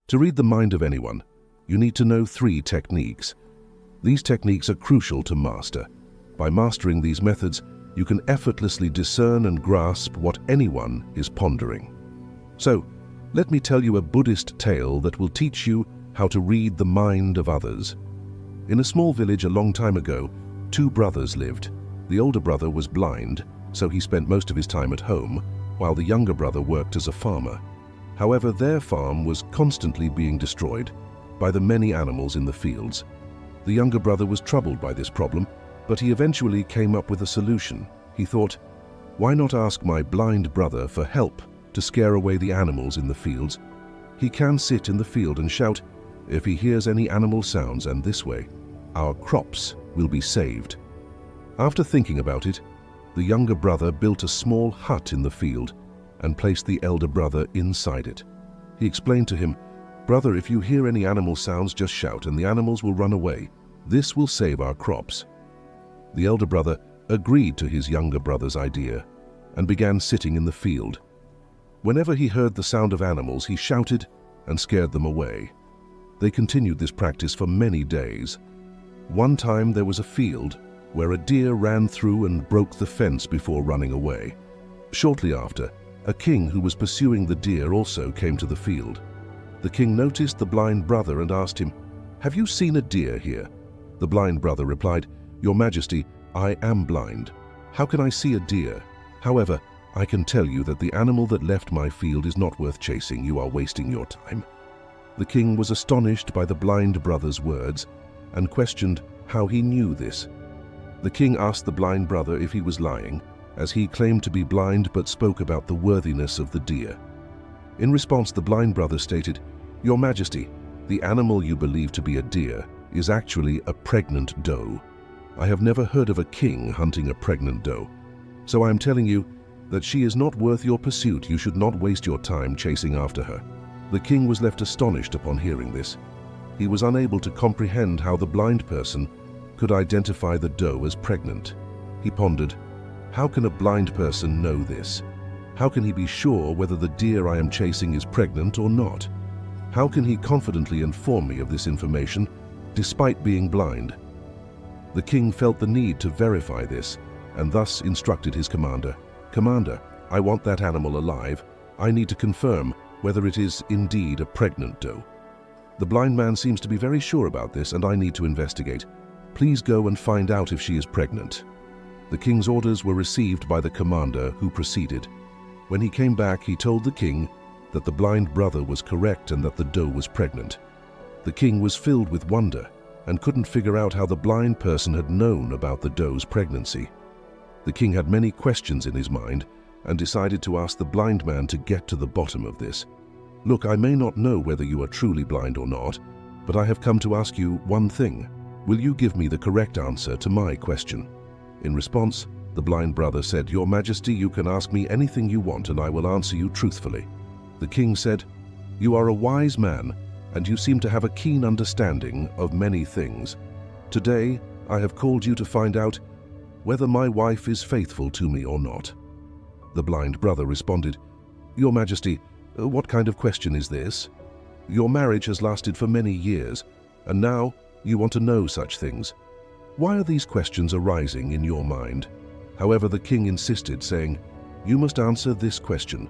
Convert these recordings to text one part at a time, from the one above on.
To read the mind of anyone, you need to know 3 techniques. These techniques are crucial to master. By mastering these methods, you can effortlessly discern and grasp what anyone is pondering. So, let me tell you a Buddhist tale that will teach you how to read the mind of others. In a small village a long time ago, 2 brothers lived. The older brother was blind, so he spent most of his time at home, while the younger brother worked as a farmer. However, their farm was constantly being destroyed by the many animals in the fields. The younger brother was troubled by this problem, but he eventually came up with a solution. He thought, why not ask my blind brother for help to scare away the animals in the fields? He can sit in the field and shout if he hears any animal sounds, and this way, our crops will be saved. After thinking about it, the younger brother built a small hut in the field and placed the elder brother inside it. He explained to him, brother, if you hear any animal sounds, just shout and the animals will run away. This will save our crops. The elder brother agreed to his younger brother's idea and began sitting in the field. Whenever he heard the sound of animals, he shouted and scared them away. They continued this practice for many days. One time there was a field where a deer ran through and broke the fence before running away. Shortly after, a king who was pursuing the deer also came to the field. The king noticed the blind brother and asked him, have you seen a deer here? The blind brother replied, Your Majesty, I am blind. How can I see a deer? However, I can tell you that the animal that left my field is not worth chasing. You are wasting your time. The king was astonished by the blind brother's words and questioned how he knew this. The king asked the blind brother if he was lying, as he claimed to be blind but spoke about the worthiness of the deer. In response, the blind brother stated, Your Majesty, the animal you believe to be a deer is actually a pregnant doe. I have never heard of a king hunting a pregnant doe, so I am telling you that she is not worth your pursuit. You should not waste your time chasing after her. The king was left astonished upon hearing this. He was unable to comprehend how the blind person could identify the doe as pregnant. He pondered, how can a blind person know this? How can he be sure whether the deer I am chasing is pregnant or not? How can he confidently inform me of this information despite being blind? The king felt the need to verify this and thus instructed his commander, Commander, I want that animal alive. I need to confirm whether it is indeed a pregnant doe. The blind man seems to be very sure about this and I need to investigate. Please go and find out if she is pregnant. The king's orders were received by the commander, who proceeded. When he came back, he told the king that the blind brother was correct and that the doe was pregnant. The king was filled with wonder and couldn't figure out how the blind person had known about the doe's pregnancy. The king had many questions in his mind and decided to ask the blind man to get to the bottom of this. Look, I may not know whether you are truly blind or not, but I have come to ask you one thing. Will you give me the correct answer to my question? In response, the blind brother said, Your Majesty, you can ask me anything you want and I will answer you truthfully. The king said, You are a wise man and you seem to have a keen understanding of many things. Today, I have called you to find out whether my wife is faithful to me or not. The blind brother responded, Your Majesty, what kind of question is this? Your marriage has lasted for many years, and now you want to know such things. Why are these questions arising in your mind? However, the king insisted, saying, You must answer this question.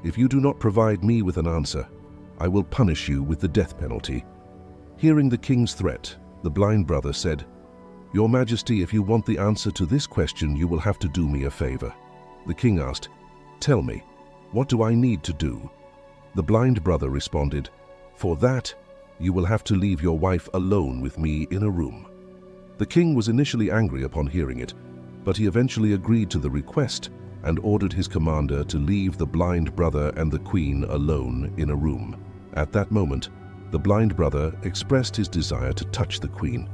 If you do not provide me with an answer, I will punish you with the death penalty. Hearing the king's threat, the blind brother said, Your Majesty, if you want the answer to this question, you will have to do me a favor. The king asked, Tell me, what do I need to do? The blind brother responded, For that, you will have to leave your wife alone with me in a room. The king was initially angry upon hearing it, but he eventually agreed to the request and ordered his commander to leave the blind brother and the queen alone in a room. At that moment, the blind brother expressed his desire to touch the queen.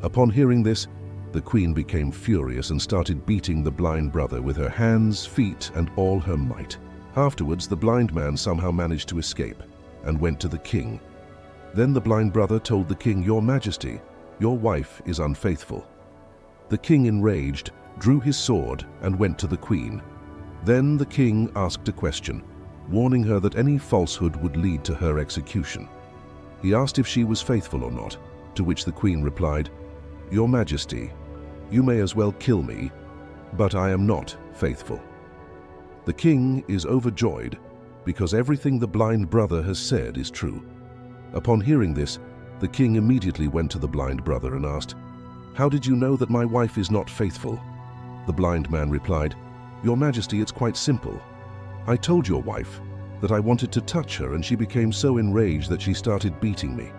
Upon hearing this, the queen became furious and started beating the blind brother with her hands, feet, and all her might. Afterwards, the blind man somehow managed to escape and went to the king. Then the blind brother told the king, Your Majesty, your wife is unfaithful. The king, enraged, drew his sword and went to the queen. Then the king asked a question. warning her that any falsehood would lead to her execution. He asked if she was faithful or not, to which the queen replied, "Your Majesty, you may as well kill me, but I am not faithful." The king is overjoyed because everything the blind brother has said is true. Upon hearing this, the king immediately went to the blind brother and asked, "How did you know that my wife is not faithful?" The blind man replied, "Your Majesty, it's quite simple. I told your wife that I wanted to touch her, and she became so enraged that she started beating me.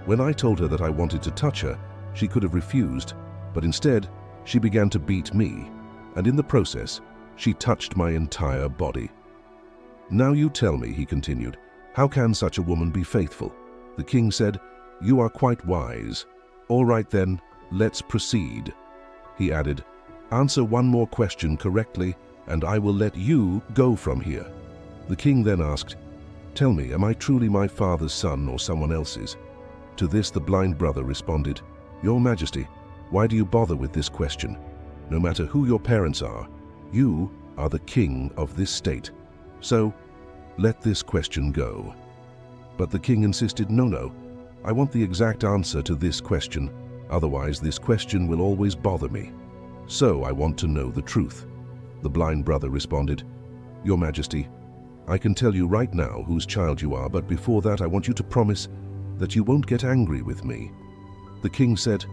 When I told her that I wanted to touch her, she could have refused, but instead she began to beat me, and in the process she touched my entire body. Now you tell me," he continued, "how can such a woman be faithful?" The king said, "You are quite wise. All right then, let's proceed." He added, "Answer one more question correctly, and I will let you go from here." The king then asked, "Tell me, am I truly my father's son or someone else's?" To this the blind brother responded, "Your Majesty, why do you bother with this question? No matter who your parents are, you are the king of this state. So, let this question go." But the king insisted, "No, I want the exact answer to this question, otherwise this question will always bother me. So I want to know the truth." The blind brother responded, "Your Majesty, I can tell you right now whose child you are, but before that I want you to promise that you won't get angry with me." The king said,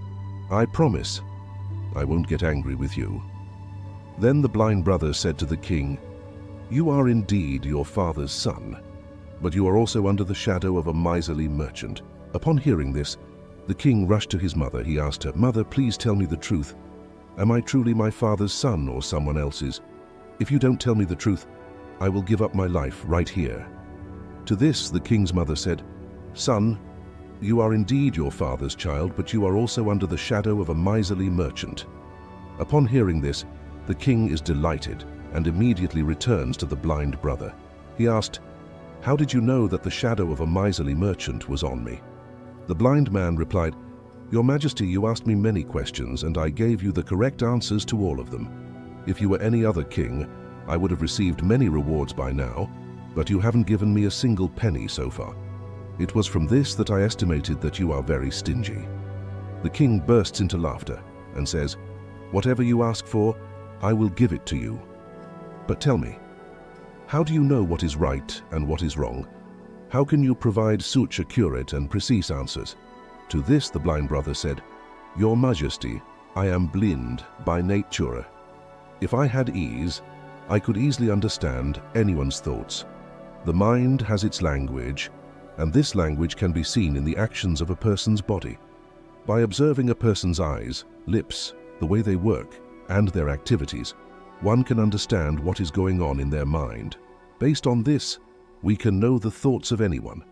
"I promise I won't get angry with you." Then the blind brother said to the king, "You are indeed your father's son, but you are also under the shadow of a miserly merchant." Upon hearing this, the king rushed to his mother. He asked her, "Mother, please tell me the truth. Am I truly my father's son or someone else's? If you don't tell me the truth, I will give up my life right here." To this, the king's mother said, "Son, you are indeed your father's child, but you are also under the shadow of a miserly merchant." Upon hearing this, the king is delighted and immediately returns to the blind brother. He asked, "How did you know that the shadow of a miserly merchant was on me?" The blind man replied, "Your Majesty, you asked me many questions, and I gave you the correct answers to all of them. If you were any other king, I would have received many rewards by now, but you haven't given me a single penny so far. It was from this that I estimated that you are very stingy." The king bursts into laughter and says, "Whatever you ask for, I will give it to you. But tell me, how do you know what is right and what is wrong? How can you provide such accurate and precise answers?" To this the blind brother said, "Your Majesty, I am blind by nature. If I had ease, I could easily understand anyone's thoughts. The mind has its language, and this language can be seen in the actions of a person's body. By observing a person's eyes, lips, the way they work, and their activities, one can understand what is going on in their mind. Based on this, we can know the thoughts of anyone.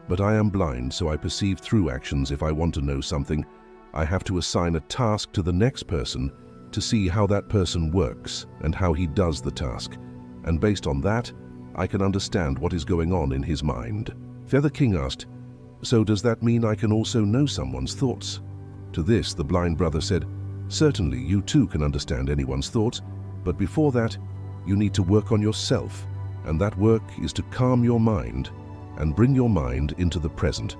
But I am blind, so I perceive through actions. If I want to know something, I have to assign a task to the next person to see how that person works and how he does the task. And based on that, I can understand what is going on in his mind." The king asked, "So does that mean I can also know someone's thoughts?" To this, the blind brother said, "Certainly, you too can understand anyone's thoughts, but before that, you need to work on yourself, and that work is to calm your mind and bring your mind into the present.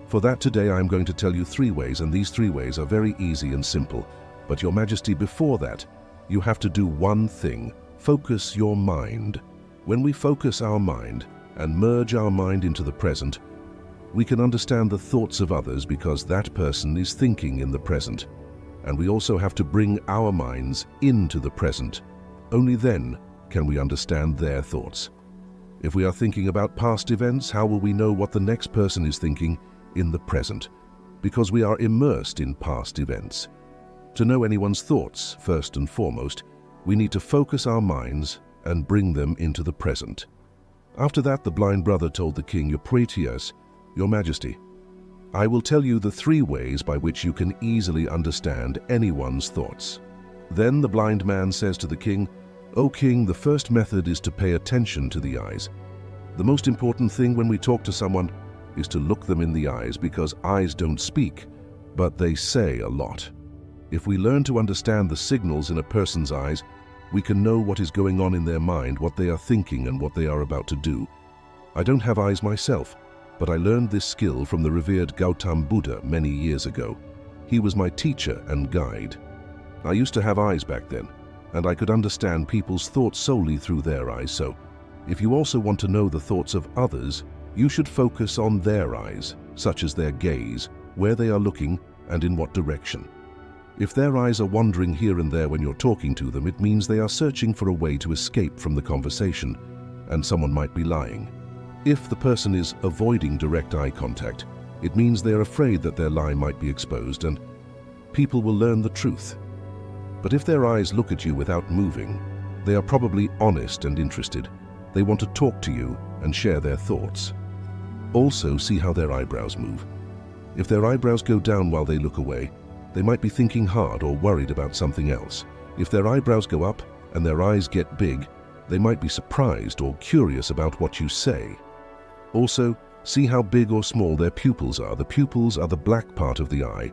For that today I am going to tell you 3 ways, and these 3 ways are very easy and simple. But Your Majesty, before that, you have to do one thing: focus your mind. When we focus our mind and merge our mind into the present, we can understand the thoughts of others because that person is thinking in the present. And we also have to bring our minds into the present. Only then can we understand their thoughts. If we are thinking about past events, how will we know what the next person is thinking in the present? Because we are immersed in past events. To know anyone's thoughts, first and foremost, we need to focus our minds and bring them into the present. After that, the blind brother told the king, "Your Majesty, I will tell you the 3 ways by which you can easily understand anyone's thoughts." Then the blind man says to the king, "O king, the first method is to pay attention to the eyes. The most important thing when we talk to someone is to look them in the eyes, because eyes don't speak, but they say a lot. If we learn to understand the signals in a person's eyes, We can know what is going on in their mind, what they are thinking, and what they are about to do. I don't have eyes myself, but I learned this skill from the revered Gautam Buddha many years ago. He was my teacher and guide. I used to have eyes back then, and I could understand people's thoughts solely through their eyes. So, if you also want to know the thoughts of others, you should focus on their eyes, such as their gaze, where they are looking, and in what direction. If their eyes are wandering here and there when you're talking to them, it means they are searching for a way to escape from the conversation, and someone might be lying. If the person is avoiding direct eye contact, it means they are afraid that their lie might be exposed and people will learn the truth. But if their eyes look at you without moving, they are probably honest and interested. They want to talk to you and share their thoughts. Also, see how their eyebrows move. If their eyebrows go down while they look away, they might be thinking hard or worried about something else. If their eyebrows go up and their eyes get big, they might be surprised or curious about what you say. Also, see how big or small their pupils are. The pupils are the black part of the eye.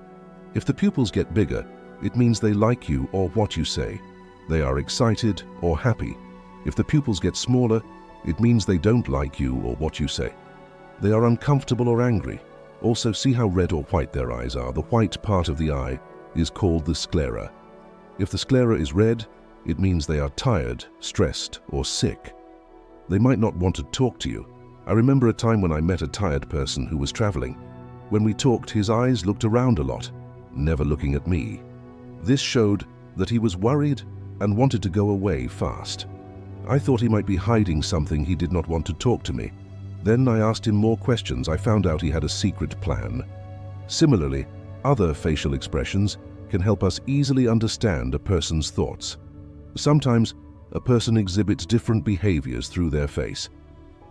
If the pupils get bigger, it means they like you or what you say. They are excited or happy. If the pupils get smaller, it means they don't like you or what you say. They are uncomfortable or angry. Also, see how red or white their eyes are. The white part of the eye is called the sclera. If the sclera is red, it means they are tired, stressed, or sick. They might not want to talk to you. I remember a time when I met a tired person who was traveling. When we talked, his eyes looked around a lot, never looking at me. This showed that he was worried and wanted to go away fast. I thought he might be hiding something. He did not want to talk to me. Then I asked him more questions. I found out he had a secret plan. Similarly, other facial expressions can help us easily understand a person's thoughts. Sometimes, a person exhibits different behaviors through their face.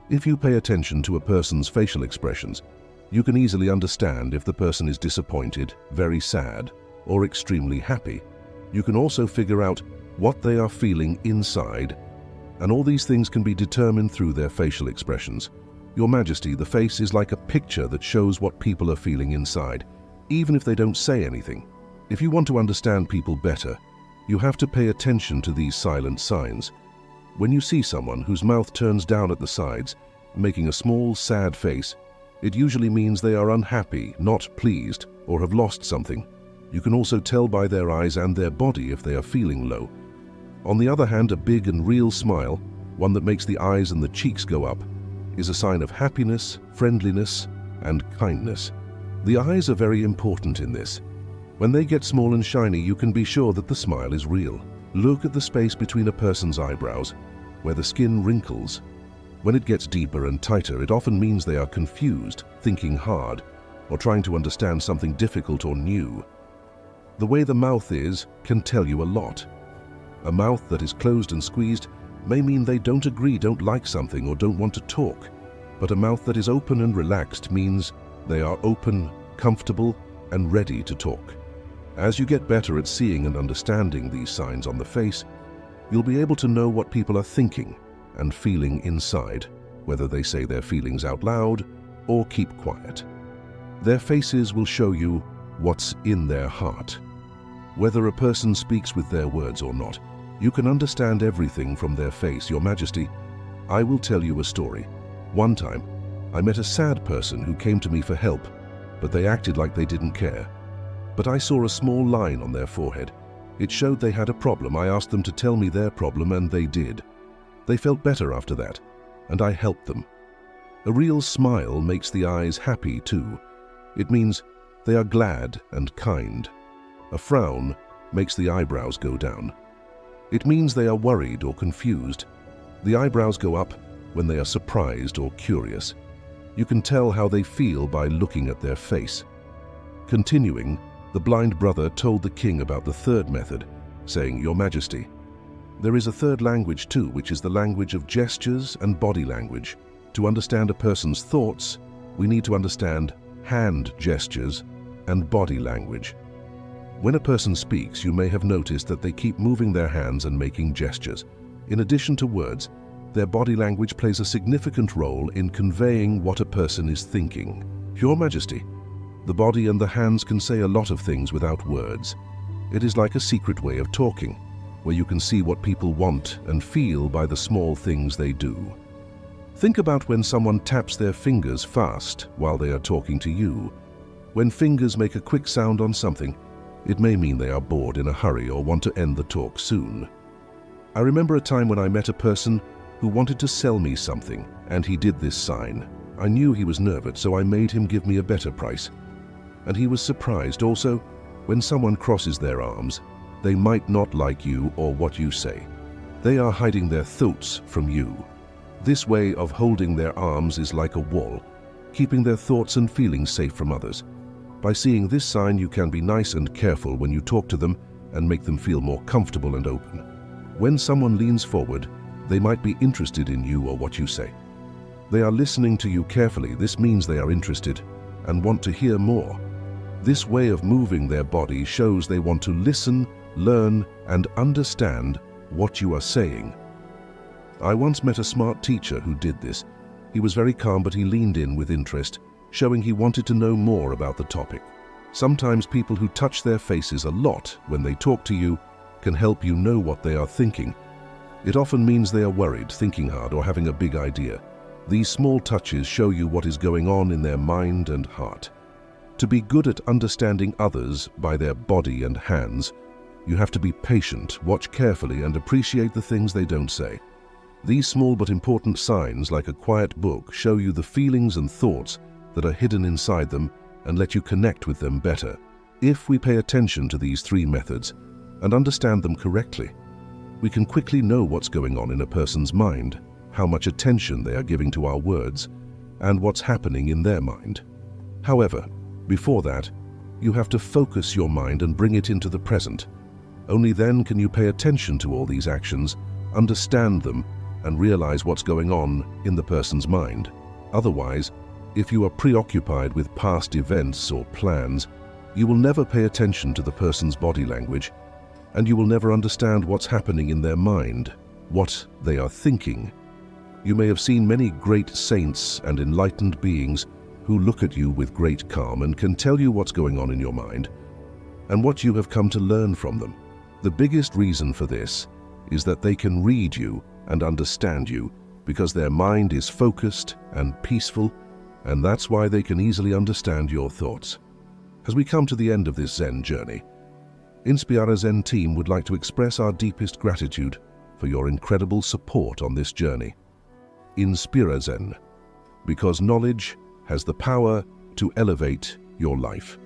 If you pay attention to a person's facial expressions, you can easily understand if the person is disappointed, very sad, or extremely happy. You can also figure out what they are feeling inside, and all these things can be determined through their facial expressions. Your Majesty, the face is like a picture that shows what people are feeling inside, even if they don't say anything. If you want to understand people better, you have to pay attention to these silent signs. When you see someone whose mouth turns down at the sides, making a small, sad face, it usually means they are unhappy, not pleased, or have lost something. You can also tell by their eyes and their body if they are feeling low. On the other hand, a big and real smile, one that makes the eyes and the cheeks go up, is a sign of happiness, friendliness, and kindness. The eyes are very important in this. When they get small and shiny, you can be sure that the smile is real. Look at the space between a person's eyebrows, where the skin wrinkles. When it gets deeper and tighter, it often means they are confused, thinking hard, or trying to understand something difficult or new. The way the mouth is can tell you a lot. A mouth that is closed and squeezed may mean they don't agree, don't like something, or don't want to talk. But a mouth that is open and relaxed means they are open, comfortable, and ready to talk. As you get better at seeing and understanding these signs on the face, you'll be able to know what people are thinking and feeling inside, whether they say their feelings out loud or keep quiet. Their faces will show you what's in their heart. Whether a person speaks with their words or not, you can understand everything from their face. Your Majesty, I will tell you a story. One time, I met a sad person who came to me for help, but they acted like they didn't care. But I saw a small line on their forehead. It showed they had a problem. I asked them to tell me their problem, and they did. They felt better after that, and I helped them. A real smile makes the eyes happy too. It means they are glad and kind. A frown makes the eyebrows go down. It means they are worried or confused. The eyebrows go up when they are surprised or curious. You can tell how they feel by looking at their face. Continuing, the blind brother told the king about the third method, saying, "Your Majesty, there is a third language too, which is the language of gestures and body language. To understand a person's thoughts, we need to understand hand gestures and body language. When a person speaks, you may have noticed that they keep moving their hands and making gestures. In addition to words, their body language plays a significant role in conveying what a person is thinking. Your Majesty, the body and the hands can say a lot of things without words. It is like a secret way of talking. where you can see what people want and feel by the small things they do. Think about when someone taps their fingers fast while they are talking to you. When fingers make a quick sound on something, it may mean they are bored, in a hurry, or want to end the talk soon. I remember a time when I met a person who wanted to sell me something, and he did this sign. I knew he was nervous, so I made him give me a better price. And he was surprised. Also, when someone crosses their arms, they might not like you or what you say. They are hiding their thoughts from you. This way of holding their arms is like a wall, keeping their thoughts and feelings safe from others. By seeing this sign, you can be nice and careful when you talk to them and make them feel more comfortable and open. When someone leans forward, they might be interested in you or what you say. They are listening to you carefully. This means they are interested and want to hear more. This way of moving their body shows they want to listen, learn, and understand what you are saying. I once met a smart teacher who did this. He was very calm, but he leaned in with interest, showing he wanted to know more about the topic. Sometimes people who touch their faces a lot when they talk to you can help you know what they are thinking. It often means they are worried, thinking hard, or having a big idea. These small touches show you what is going on in their mind and heart. To be good at understanding others by their body and hands, you have to be patient, watch carefully, and appreciate the things they don't say. These small but important signs, like a quiet book, show you the feelings and thoughts that are hidden inside them and let you connect with them better. If we pay attention to these three methods and understand them correctly, we can quickly know what's going on in a person's mind, how much attention they are giving to our words, and what's happening in their mind. However, before that, you have to focus your mind and bring it into the present. Only then can you pay attention to all these actions, understand them, and realize what's going on in the person's mind. Otherwise, if you are preoccupied with past events or plans, you will never pay attention to the person's body language, and you will never understand what's happening in their mind, what they are thinking. You may have seen many great saints and enlightened beings who look at you with great calm and can tell you what's going on in your mind and what you have come to learn from them. The biggest reason for this is that they can read you and understand you because their mind is focused and peaceful, and that's why they can easily understand your thoughts. As we come to the end of this Zen journey, Inspira Zen team would like to express our deepest gratitude for your incredible support on this journey. Inspira Zen, because knowledge has the power to elevate your life.